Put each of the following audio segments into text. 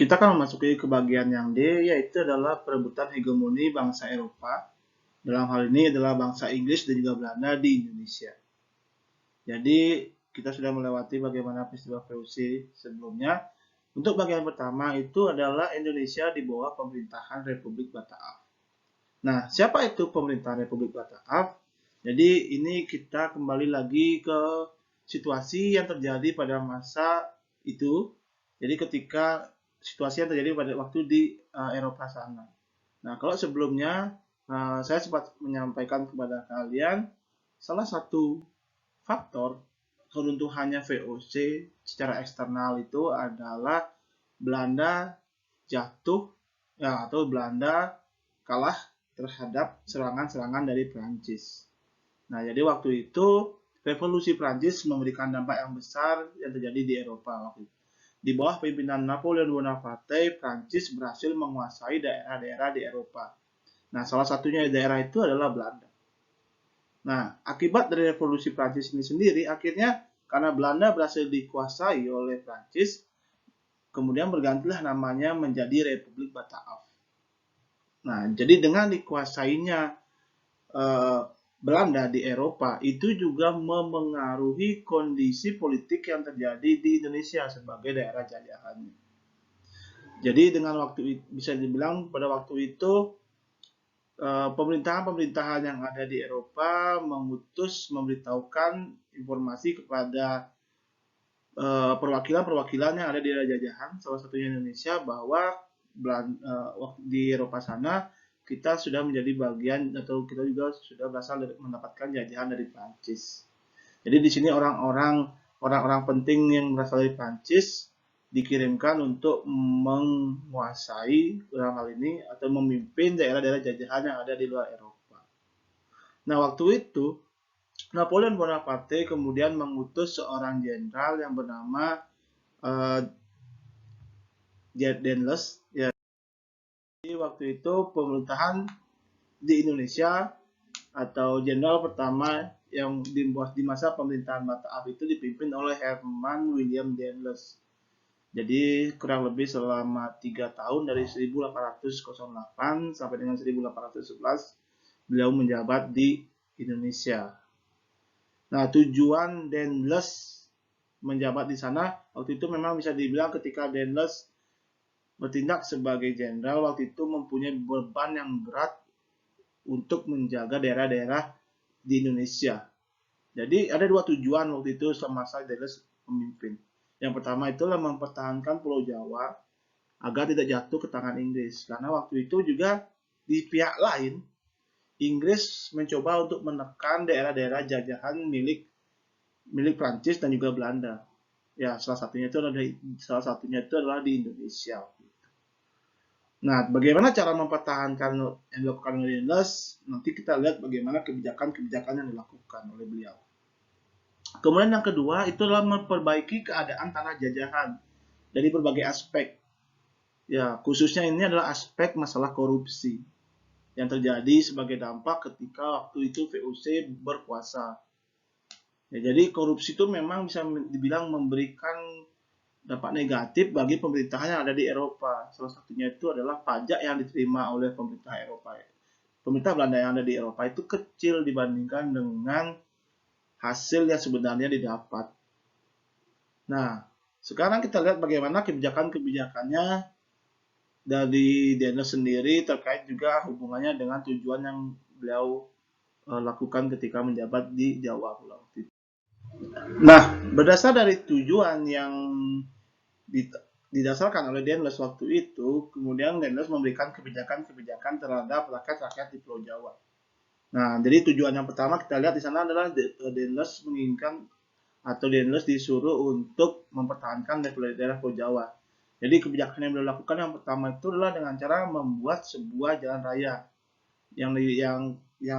Kita akan memasuki ke bagian yang D, yaitu adalah perebutan hegemoni bangsa Eropa. Dalam hal ini adalah bangsa Inggris dan juga Belanda di Indonesia. Jadi, kita sudah melewati bagaimana peristiwa VOC sebelumnya. Untuk bagian pertama itu adalah Indonesia di bawah pemerintahan Republik Batak. Nah, siapa itu pemerintahan Republik Batak? Jadi, ini kita kembali lagi ke situasi yang terjadi pada masa itu. Jadi, ketika situasi yang terjadi pada waktu di Eropa sana. Nah, kalau sebelumnya saya sempat menyampaikan kepada kalian salah satu faktor keruntuhannya VOC secara eksternal itu adalah Belanda jatuh atau Belanda kalah terhadap serangan-serangan dari Prancis. Nah, jadi waktu itu revolusi Prancis memberikan dampak yang besar yang terjadi di Eropa waktu itu. Di bawah pimpinan Napoleon Bonaparte, Prancis berhasil menguasai daerah-daerah di Eropa. Nah, salah satunya daerah itu adalah Belanda. Nah, akibat dari revolusi Prancis ini sendiri, akhirnya karena Belanda berhasil dikuasai oleh Prancis, kemudian bergantilah namanya menjadi Republik Batak. Nah, jadi dengan dikuasainya Belanda di Eropa, itu juga memengaruhi kondisi politik yang terjadi di Indonesia sebagai daerah jajahannya. Jadi dengan waktu bisa dibilang pada waktu itu pemerintahan-pemerintahan yang ada di Eropa memberitahukan informasi kepada perwakilan-perwakilan yang ada di daerah jajahan, salah satunya Indonesia, bahwa di Eropa sana kita sudah menjadi bagian atau kita juga sudah berasal mendapatkan jajahan dari Prancis. Jadi di sini orang-orang penting yang berasal dari Prancis dikirimkan untuk menguasai dalam hal ini atau memimpin daerah-daerah jajahan yang ada di luar Eropa. Nah, waktu itu Napoleon Bonaparte kemudian mengutus seorang jenderal yang bernama Daendels. Ya. Jadi waktu itu pemerintahan di Indonesia atau jenderal pertama yang di masa pemerintahan Batak itu dipimpin oleh Herman William Daendels. Jadi kurang lebih selama 3 tahun dari 1808 sampai dengan 1811 beliau menjabat di Indonesia. Nah, tujuan Daendels menjabat di sana waktu itu memang bisa dibilang ketika Daendels bertindak sebagai jenderal waktu itu mempunyai beban yang berat untuk menjaga daerah-daerah di Indonesia. Jadi ada dua tujuan waktu itu semasa Daendels memimpin. Yang pertama itulah mempertahankan Pulau Jawa agar tidak jatuh ke tangan Inggris. Karena waktu itu juga di pihak lain, Inggris mencoba untuk menekan daerah-daerah jajahan milik Prancis dan juga Belanda. Ya, salah satunya itu adalah di Indonesia. Nah, bagaimana cara mempertahankan yang dilakukan oleh Daendels? Nanti kita lihat bagaimana kebijakan-kebijakan yang dilakukan oleh beliau. Kemudian yang kedua itu adalah memperbaiki keadaan tanah jajahan dari berbagai aspek. Ya, khususnya ini adalah aspek masalah korupsi yang terjadi sebagai dampak ketika waktu itu VOC berkuasa. Ya, jadi korupsi itu memang bisa dibilang memberikan dampak negatif bagi pemerintahan yang ada di Eropa. Salah satunya itu adalah pajak yang diterima oleh pemerintah Eropa. Pemerintah Belanda yang ada di Eropa itu kecil dibandingkan dengan hasil yang sebenarnya didapat. Nah, sekarang kita lihat bagaimana kebijakan-kebijakannya dari Daendels sendiri terkait juga hubungannya dengan tujuan yang beliau lakukan ketika menjabat di Jawa Pulau. Nah, berdasar dari tujuan yang didasarkan oleh Daendels waktu itu, kemudian Daendels memberikan kebijakan-kebijakan terhadap rakyat-rakyat di Pulau Jawa. Nah, jadi tujuan yang pertama kita lihat di sana adalah Daendels menginginkan atau Daendels disuruh untuk mempertahankan daerah Pulau Jawa. Jadi kebijakan yang beliau lakukan yang pertama itu adalah dengan cara membuat sebuah jalan raya yang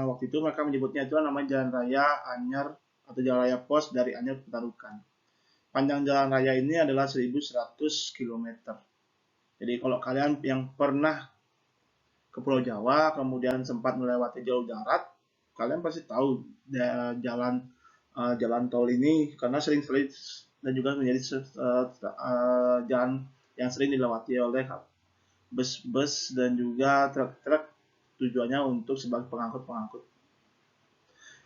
waktu itu mereka menyebutnya itu namanya Jalan Raya Anyer atau Jalan Raya Pos dari Anyer ke Petarukan. Panjang jalan raya ini adalah 1.100 km. Jadi kalau kalian yang pernah ke Pulau Jawa kemudian sempat melewati jalur darat, kalian pasti tahu jalan tol ini karena sering dan juga menjadi jalan yang sering dilewati oleh bus-bus dan juga truk-truk, tujuannya untuk sebagai pengangkut-pengangkut.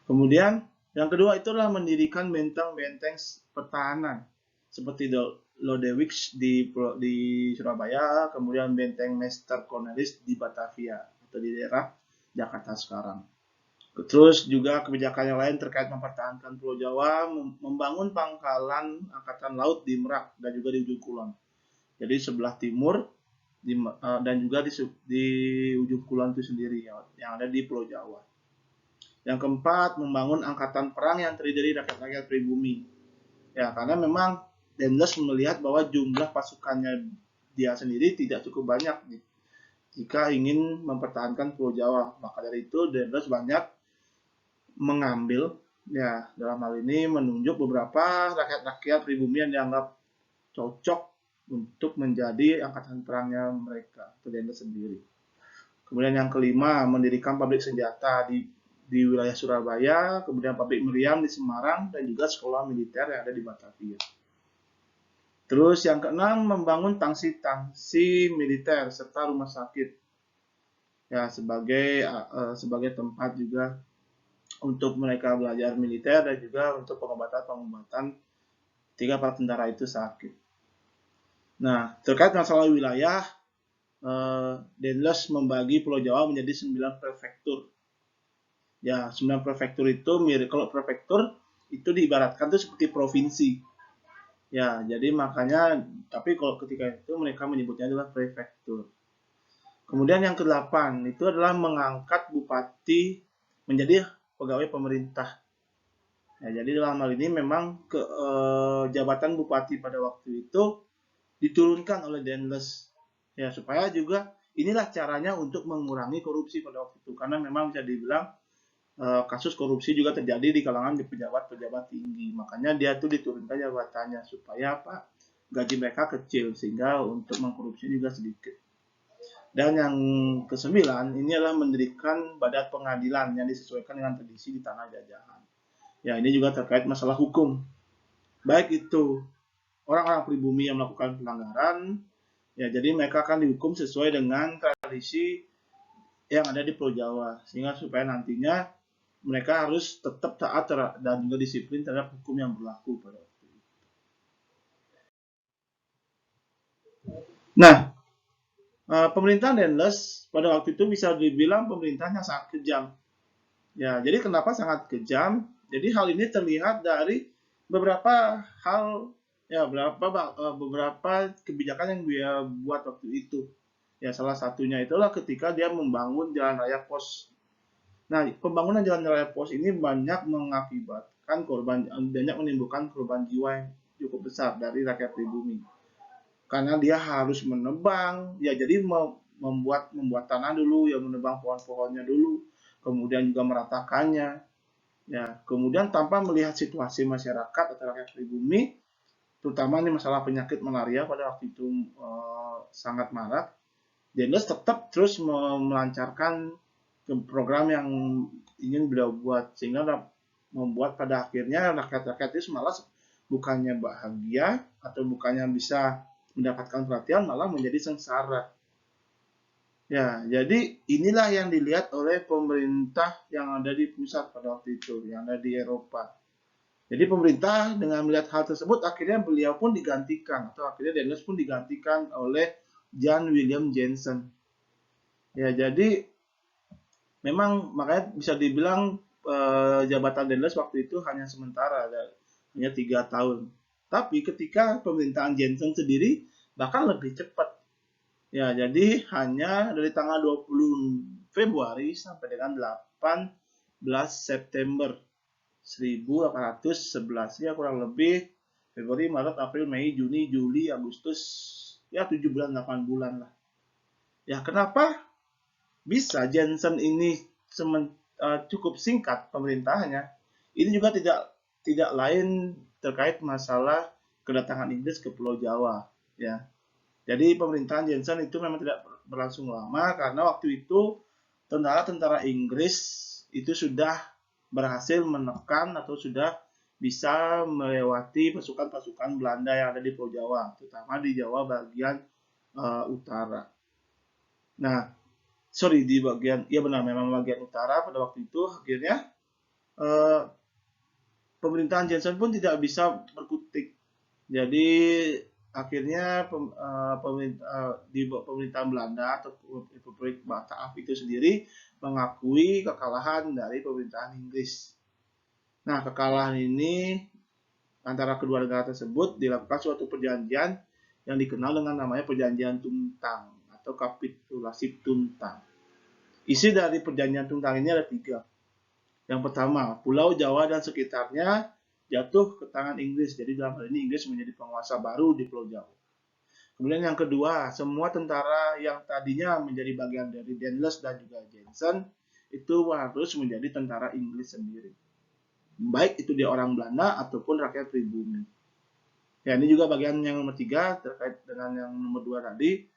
Kemudian yang kedua itu adalah mendirikan benteng-benteng pertahanan seperti Lodewijk di Surabaya, kemudian benteng Meester Cornelis di Batavia atau di daerah Jakarta sekarang. Terus juga kebijakan yang lain terkait mempertahankan Pulau Jawa, membangun pangkalan angkatan laut di Merak dan juga di ujung kulon. Jadi sebelah timur dan juga di ujung kulon itu sendiri yang ada di Pulau Jawa. Yang keempat, membangun angkatan perang yang terdiri dari rakyat-rakyat pribumi. Ya, karena memang Daendels melihat bahwa jumlah pasukannya dia sendiri tidak cukup banyak jika ingin mempertahankan Pulau Jawa. Maka dari itu Daendels banyak mengambil, ya dalam hal ini menunjuk beberapa rakyat-rakyat pribumi yang dianggap cocok untuk menjadi angkatan perangnya mereka, atau Daendels sendiri. Kemudian yang kelima, mendirikan pabrik senjata di wilayah Surabaya, kemudian pabrik meriam di Semarang, dan juga sekolah militer yang ada di Batavia. Terus yang keenam, membangun tangsi-tangsi militer serta rumah sakit, ya sebagai tempat juga untuk mereka belajar militer dan juga untuk pengobatan ketika para tentara itu sakit. Nah, terkait masalah wilayah, Daendels membagi Pulau Jawa menjadi 9 prefektur. Ya, 9 prefektur itu mirip, kalau prefektur itu diibaratkan itu seperti provinsi. Ya, jadi makanya, tapi kalau ketika itu mereka menyebutnya adalah prefektur. Kemudian yang ke-8 itu adalah mengangkat bupati menjadi pegawai pemerintah. Ya, jadi dalam hal ini memang jabatan bupati pada waktu itu diturunkan oleh Daendels. Ya, supaya juga inilah caranya untuk mengurangi korupsi pada waktu itu. Karena memang bisa dibilang kasus korupsi juga terjadi di kalangan pejabat-pejabat tinggi. Makanya dia tuh diturunkan jabatannya supaya gaji mereka kecil sehingga untuk mengkorupsi juga sedikit. Dan yang ke-9 ini adalah mendirikan badan pengadilan yang disesuaikan dengan tradisi di tanah jajahan. Ya, ini juga terkait masalah hukum. Baik itu orang-orang pribumi yang melakukan pelanggaran, ya jadi mereka akan dihukum sesuai dengan tradisi yang ada di Pulau Jawa, sehingga supaya nantinya mereka harus tetap taat dan juga disiplin terhadap hukum yang berlaku pada waktu itu. Nah, pemerintahan Daendels pada waktu itu bisa dibilang pemerintahnya sangat kejam. Ya, jadi kenapa sangat kejam? Jadi hal ini terlihat dari beberapa hal, ya beberapa kebijakan yang dia buat waktu itu. Ya, salah satunya itulah ketika dia membangun jalan raya pos. Nah, pembangunan jalan raya pos ini banyak mengakibatkan banyak menimbulkan korban jiwa yang cukup besar dari rakyat pribumi. Karena dia harus menebang, ya jadi membuat tanah dulu, ya menebang pohon-pohonnya dulu, kemudian juga meratakannya, ya kemudian tanpa melihat situasi masyarakat atau rakyat pribumi, terutama ini masalah penyakit malaria pada waktu itu sangat marak. Daendels tetap terus melancarkan program yang ingin beliau buat, sehingga membuat pada akhirnya rakyat-rakyat itu malah bukannya bahagia atau bukannya bisa mendapatkan perhatian, malah menjadi sengsara. Ya, jadi inilah yang dilihat oleh pemerintah yang ada di pusat pada waktu itu, yang ada di Eropa. Jadi pemerintah dengan melihat hal tersebut, akhirnya beliau pun digantikan, atau akhirnya Daendels pun digantikan oleh Jan Willem Jensen. Ya, jadi memang makanya bisa dibilang jabatan Daendels waktu itu hanya sementara, hanya 3 tahun. Tapi ketika pemerintahan Jensen sendiri bahkan lebih cepat. Ya, jadi hanya dari tanggal 20 Februari sampai dengan 18 September 1811. Ya, kurang lebih Februari, Maret, April, Mei, Juni, Juli, Agustus. Ya, 7 bulan, 8 bulan lah. Ya, kenapa bisa Jensen ini cukup singkat pemerintahannya? Ini juga tidak lain terkait masalah kedatangan Inggris ke Pulau Jawa, ya. Jadi pemerintahan Jensen itu memang tidak berlangsung lama karena waktu itu tentara-tentara Inggris itu sudah berhasil menekan atau sudah bisa melewati pasukan-pasukan Belanda yang ada di Pulau Jawa, terutama di Jawa bagian utara. Nah, di bagian, ya benar, memang bagian utara pada waktu itu akhirnya pemerintahan Johnson pun tidak bisa berkutik. Jadi akhirnya di pemerintahan Belanda atau Republik Bataaf itu sendiri mengakui kekalahan dari pemerintahan Inggris. Nah, kekalahan ini antara kedua negara tersebut dilakukan suatu perjanjian yang dikenal dengan namanya Perjanjian Tuntang atau Kapitulasi Tuntang. Isi dari Perjanjian Tuntang ini ada 3. Yang pertama, Pulau Jawa dan sekitarnya jatuh ke tangan Inggris. Jadi dalam hal ini Inggris menjadi penguasa baru di Pulau Jawa. Kemudian yang kedua, semua tentara yang tadinya menjadi bagian dari Danells dan juga Jensen itu harus menjadi tentara Inggris sendiri. Baik itu dia orang Belanda ataupun rakyat pribumi. Ya, ini juga bagian yang nomor 3 terkait dengan yang nomor 2 tadi.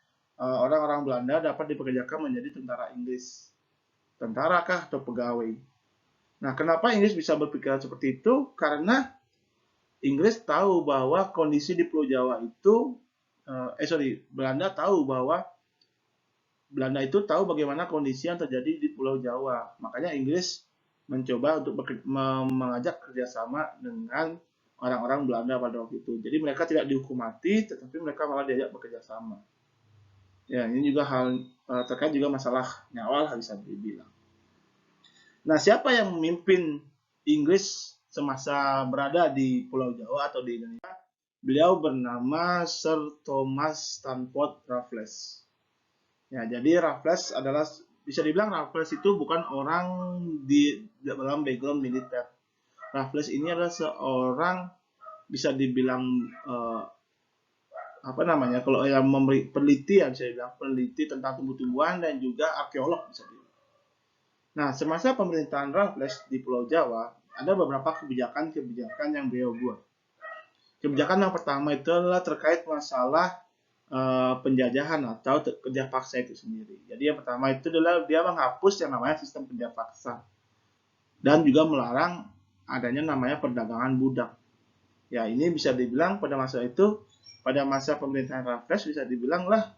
Orang-orang Belanda dapat dipekerjakan menjadi tentara Inggris. Tentara kah atau pegawai? Nah, kenapa Inggris bisa berpikiran seperti itu? Karena Inggris tahu bahwa kondisi di Pulau Jawa itu, Belanda tahu bahwa Belanda itu tahu bagaimana kondisi yang terjadi di Pulau Jawa. Makanya Inggris mencoba untuk mengajak kerjasama dengan orang-orang Belanda pada waktu itu. Jadi mereka tidak dihukum mati, tetapi mereka malah diajak bekerja sama. Ya, ini juga hal terkait juga masalah nyawa lah bisa dibilang. Nah, siapa yang memimpin Inggris semasa berada di Pulau Jawa atau di Indonesia? Beliau bernama Sir Thomas Stamford Raffles. Ya, jadi Raffles adalah, bisa dibilang Raffles itu bukan orang di dalam background militer. Raffles ini adalah seorang, bisa dibilang kalau yang peneliti, ya bisa dibilang peneliti tentang tumbuh-tumbuhan dan juga arkeolog bisa dibilang. Nah, semasa pemerintahan Raffles di Pulau Jawa, ada beberapa kebijakan-kebijakan yang beliau buat. Kebijakan yang pertama itu adalah terkait masalah penjajahan atau kerja paksa itu sendiri. Jadi yang pertama itu adalah dia menghapus yang namanya sistem kerja paksa. Dan juga melarang adanya namanya perdagangan budak. Ya, ini bisa dibilang pada masa itu, pada masa pemerintahan Raffles bisa dibilang lah,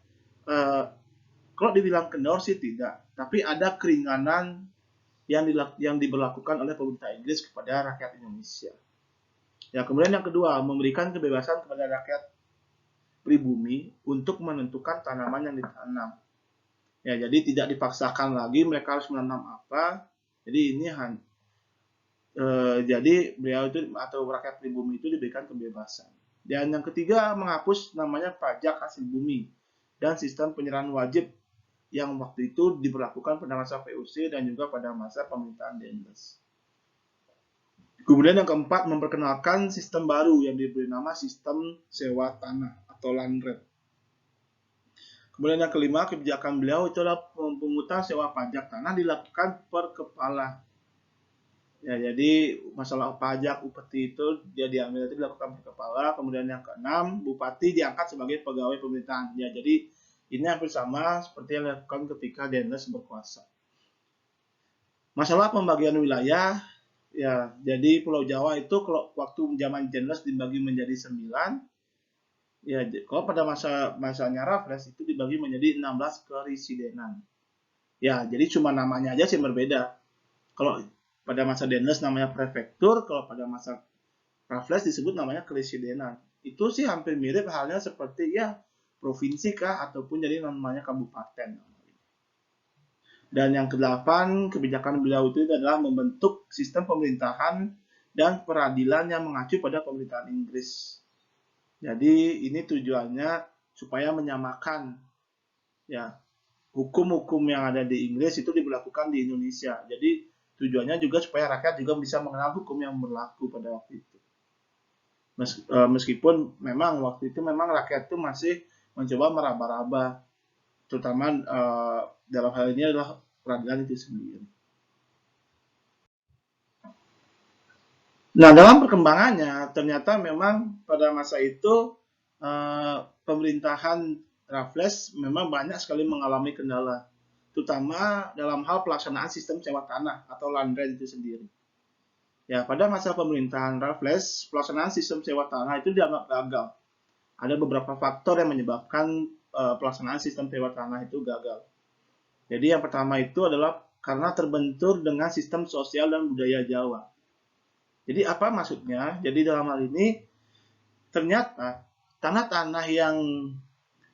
kalau dibilang kendor sih tidak, tapi ada keringanan yang diberlakukan oleh pemerintah Inggris kepada rakyat Indonesia. Ya, kemudian yang kedua, memberikan kebebasan kepada rakyat pribumi untuk menentukan tanaman yang ditanam. Ya, jadi tidak dipaksakan lagi mereka harus menanam apa. Jadi ini jadi beliau itu atau rakyat pribumi itu diberikan kebebasan. Dan yang ketiga, menghapus namanya pajak hasil bumi dan sistem penyerahan wajib yang waktu itu diberlakukan pada masa VOC dan juga pada masa pemerintahan Danells. Kemudian yang keempat, memperkenalkan sistem baru yang diberi nama sistem sewa tanah atau land rent. Kemudian yang kelima, kebijakan beliau itu adalah pemungutan sewa pajak tanah dilakukan per kepala. Ya, jadi masalah pajak upeti itu dia diambil itu dilakukan per kepala. Kemudian yang keenam, bupati diangkat sebagai pegawai pemerintahan. Ya, jadi ini hampir sama seperti yang dilakukan ketika Danells berkuasa. Masalah pembagian wilayah, ya, jadi Pulau Jawa itu kalau waktu zaman Danells dibagi menjadi 9, ya, kalau pada masanya Raffles itu dibagi menjadi 16 keresidenan. Ya, jadi cuma namanya aja sih berbeda. Kalau pada masa Danells namanya prefektur, kalau pada masa Raffles disebut namanya keresidenan. Itu sih hampir mirip halnya seperti ya provinsi kah ataupun jadi namanya kabupaten. Dan yang kedelapan, kebijakan beliau itu adalah membentuk sistem pemerintahan dan peradilan yang mengacu pada pemerintahan Inggris. Jadi ini tujuannya supaya menyamakan ya hukum-hukum yang ada di Inggris itu diberlakukan di Indonesia. Jadi tujuannya juga supaya rakyat juga bisa mengenal hukum yang berlaku pada waktu itu. Meskipun memang waktu itu memang rakyat itu masih mencoba meraba-raba, terutama dalam hal ini adalah peradilan itu sendiri. Nah, dalam perkembangannya ternyata memang pada masa itu pemerintahan Raffles memang banyak sekali mengalami kendala, terutama dalam hal pelaksanaan sistem sewa tanah atau land rent itu sendiri. Ya, pada masa pemerintahan Raffles, pelaksanaan sistem sewa tanah itu dianggap gagal. Ada beberapa faktor yang menyebabkan pelaksanaan sistem sewa tanah itu gagal. Jadi yang pertama itu adalah karena terbentur dengan sistem sosial dan budaya Jawa. Jadi apa maksudnya? Jadi dalam hal ini ternyata tanah-tanah yang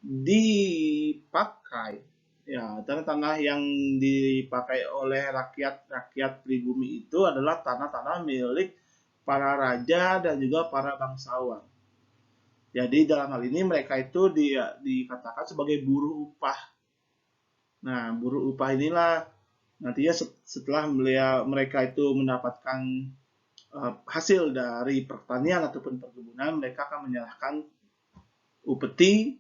dipakai, ya, tanah-tanah yang dipakai oleh rakyat pribumi itu adalah tanah-tanah milik para raja dan juga para bangsawan. Jadi dalam hal ini mereka itu dikatakan sebagai buruh upah. Nah, buruh upah inilah nantinya setelah mereka itu mendapatkan hasil dari pertanian ataupun perkebunan, mereka akan menyerahkan upeti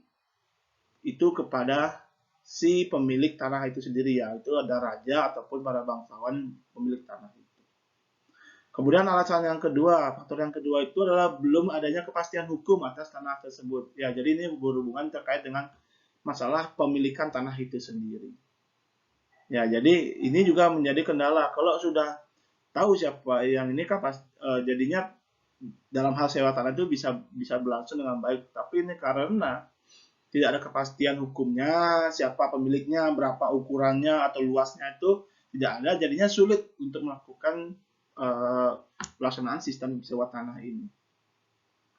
itu kepada si pemilik tanah itu sendiri, ya, itu ada raja ataupun para bangsawan pemilik tanah itu. Kemudian alasan yang kedua, faktor yang kedua itu adalah belum adanya kepastian hukum atas tanah tersebut. Ya, jadi ini berhubungan terkait dengan masalah pemilikan tanah itu sendiri. Ya, jadi ini juga menjadi kendala. Kalau sudah tahu siapa yang ini kan jadinya dalam hal sewa tanah itu bisa berlangsung dengan baik. Tapi ini karena tidak ada kepastian hukumnya, siapa pemiliknya, berapa ukurannya atau luasnya itu tidak ada, jadinya sulit untuk melakukan pelaksanaan sistem sewa tanah ini.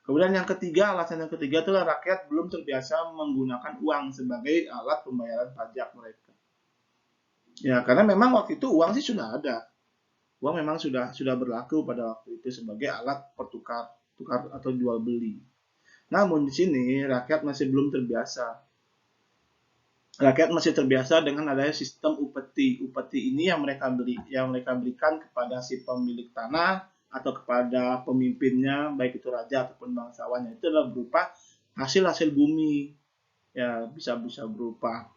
Kemudian yang ketiga, alasan yang ketiga itulah rakyat belum terbiasa menggunakan uang sebagai alat pembayaran pajak mereka. Ya, karena memang waktu itu uang sih sudah ada. Uang memang sudah berlaku pada waktu itu sebagai alat tukar atau jual beli. Namun di sini rakyat masih belum terbiasa. Rakyat masih terbiasa dengan adanya sistem upeti. Upeti ini yang mereka berikan kepada si pemilik tanah atau kepada pemimpinnya, baik itu raja ataupun bangsawannya, itu adalah berupa hasil bumi. Ya, bisa berupa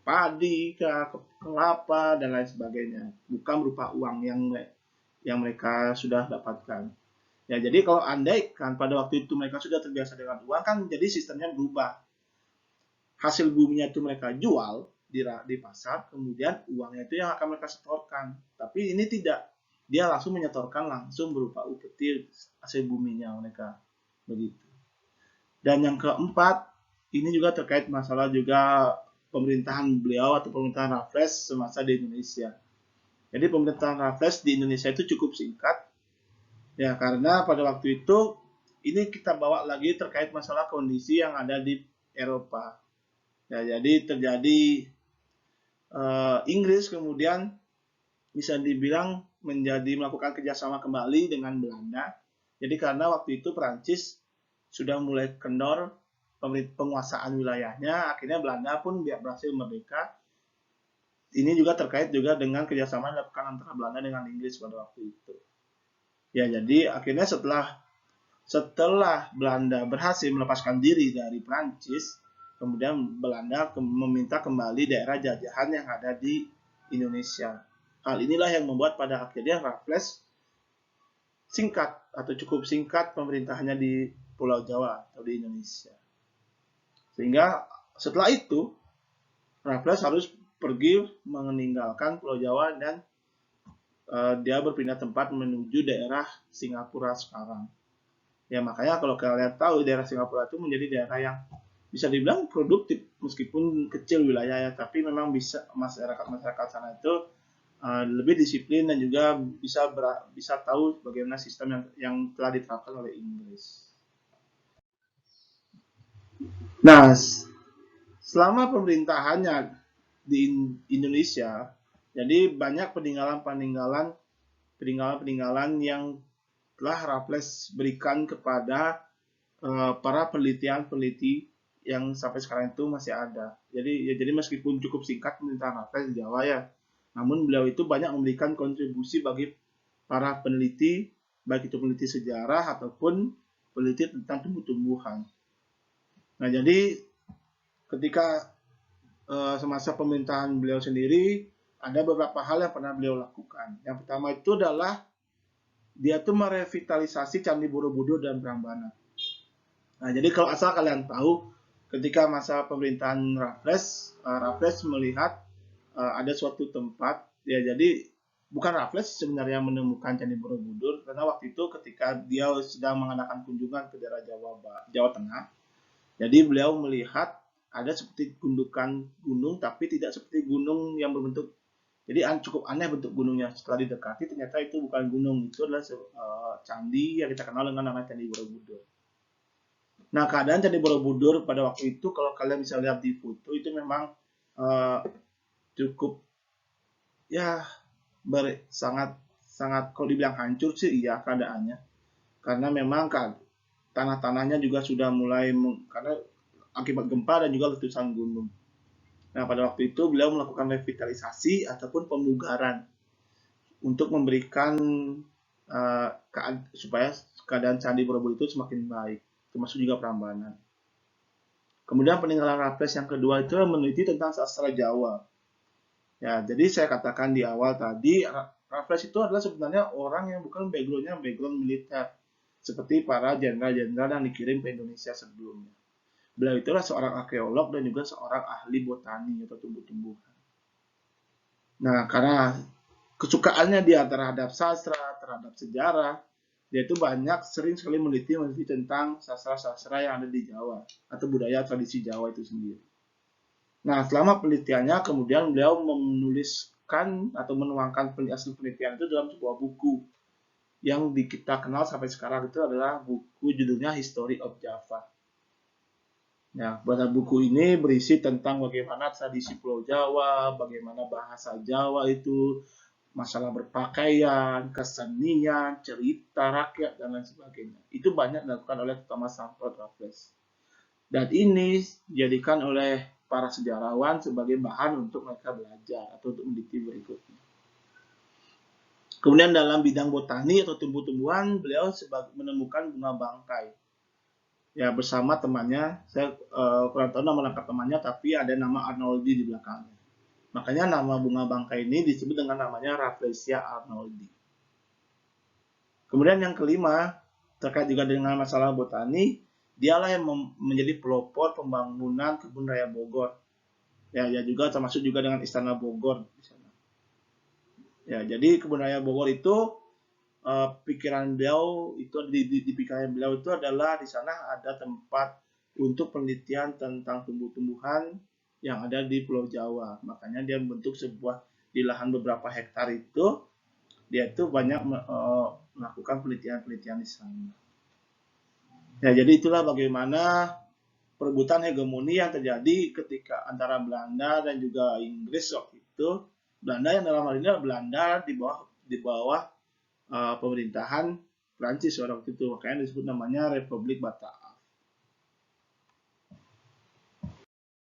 padi, kelapa dan lain sebagainya. Bukan berupa uang yang mereka sudah dapatkan. Ya, jadi kalau andaikan pada waktu itu mereka sudah terbiasa dengan uang, kan jadi sistemnya berubah. Hasil buminya itu mereka jual di pasar, kemudian uangnya itu yang akan mereka setorkan. Tapi ini tidak, dia langsung menyetorkan langsung berupa upeti hasil buminya mereka, begitu. Dan yang keempat, ini juga terkait masalah juga pemerintahan beliau atau pemerintahan Raffles semasa di Indonesia. Jadi pemerintahan Raffles di Indonesia itu cukup singkat, ya, karena pada waktu itu ini kita bawa lagi terkait masalah kondisi yang ada di Eropa. Ya, jadi terjadi Inggris kemudian bisa dibilang melakukan kerjasama kembali dengan Belanda. Jadi karena waktu itu Perancis sudah mulai kendor penguasaan wilayahnya, akhirnya Belanda pun berhasil merdeka. Ini juga terkait juga dengan kerjasama yang dilakukan antara Belanda dengan Inggris pada waktu itu. Ya, jadi akhirnya setelah Belanda berhasil melepaskan diri dari Prancis, kemudian Belanda meminta kembali daerah jajahan yang ada di Indonesia. Hal inilah yang membuat pada akhirnya Raffles singkat atau cukup singkat pemerintahannya di Pulau Jawa atau di Indonesia. Sehingga setelah itu Raffles harus pergi meninggalkan Pulau Jawa dan dia berpindah tempat menuju daerah Singapura sekarang. Ya, makanya kalau kalian tahu daerah Singapura itu menjadi daerah yang bisa dibilang produktif meskipun kecil wilayahnya, tapi memang bisa masyarakat sana itu lebih disiplin dan juga bisa tahu bagaimana sistem yang telah diterapkan oleh Inggris. Nah, selama pemerintahannya di Indonesia, jadi banyak peninggalan yang telah Raffles berikan kepada para peneliti yang sampai sekarang itu masih ada. Jadi meskipun cukup singkat pemerintahan Raffles di Jawa, ya, namun beliau itu banyak memberikan kontribusi bagi para peneliti, baik itu peneliti sejarah ataupun peneliti tentang tumbuh-tumbuhan. Nah, jadi ketika semasa pemerintahan beliau sendiri, ada beberapa hal yang pernah beliau lakukan. Yang pertama itu adalah dia tuh merevitalisasi Candi Borobudur dan Prambanan. Nah, jadi kalau asal kalian tahu, ketika masa pemerintahan Raffles melihat ada suatu tempat, ya, jadi bukan Raffles sebenarnya menemukan Candi Borobudur, karena waktu itu ketika dia sedang mengadakan kunjungan ke daerah Jawa Tengah, jadi beliau melihat ada seperti gundukan gunung tapi tidak seperti gunung yang berbentuk, jadi cukup aneh bentuk gunungnya. Setelah didekati ternyata itu bukan gunung, itu adalah candi yang kita kenal dengan nama Candi Borobudur. Nah, keadaan Candi Borobudur pada waktu itu kalau kalian bisa lihat di foto itu memang cukup ya sangat kalau dibilang hancur sih iya keadaannya, karena memang kan tanah-tanahnya juga sudah mulai karena akibat gempa dan juga letusan gunung. Nah, pada waktu itu beliau melakukan revitalisasi ataupun pemugaran untuk memberikan supaya keadaan Candi Borobudur itu semakin baik, termasuk juga Prambanan. Kemudian peninggalan Raffles yang kedua itu meneliti tentang sastra Jawa. Ya, jadi saya katakan di awal tadi, Raffles itu adalah sebenarnya orang yang bukan background militer, seperti para jenderal-jenderal yang dikirim ke Indonesia sebelumnya. Beliau itulah seorang arkeolog dan juga seorang ahli botani atau tumbuh-tumbuhan. Nah, karena kesukaannya dia terhadap sastra, terhadap sejarah, dia itu sering sekali meneliti tentang sastra-sastra yang ada di Jawa atau budaya tradisi Jawa itu sendiri. Nah, selama penelitiannya kemudian beliau menuliskan atau menuangkan hasil penelitian itu dalam sebuah buku yang kita kenal sampai sekarang, itu adalah buku judulnya History of Java. Ya, pada buku ini berisi tentang bagaimana tradisi Pulau Jawa, bagaimana bahasa Jawa itu, masalah berpakaian, kesenian, cerita rakyat, dan lain sebagainya. Itu banyak dilakukan oleh Thomas Stamford Raffles. Dan ini dijadikan oleh para sejarawan sebagai bahan untuk mereka belajar atau untuk meneliti berikutnya. Kemudian dalam bidang botani atau tumbuh-tumbuhan, beliau menemukan bunga bangkai. Ya, bersama temannya, saya kurang tahu nama lengkap temannya, tapi ada nama Arnoldi di belakangnya. Makanya nama bunga bangkai ini disebut dengan namanya Rafflesia arnoldi. Kemudian yang kelima, terkait juga dengan masalah botani, dialah yang menjadi pelopor pembangunan Kebun Raya Bogor. Ya juga termasuk juga dengan Istana Bogor di sana. Ya, jadi Kebun Raya Bogor itu pikiran beliau itu di pikiran beliau itu adalah di sana ada tempat untuk penelitian tentang tumbuh-tumbuhan yang ada di Pulau Jawa. Makanya dia membentuk sebuah di lahan beberapa hektar itu, dia itu banyak melakukan penelitian-penelitian di sana. Ya, jadi itulah bagaimana perebutan hegemoni yang terjadi ketika antara Belanda dan juga Inggris waktu itu. Belanda yang dalam hal ini adalah Belanda di bawah pemerintahan Prancis waktu itu, makanya disebut namanya Republik Batak.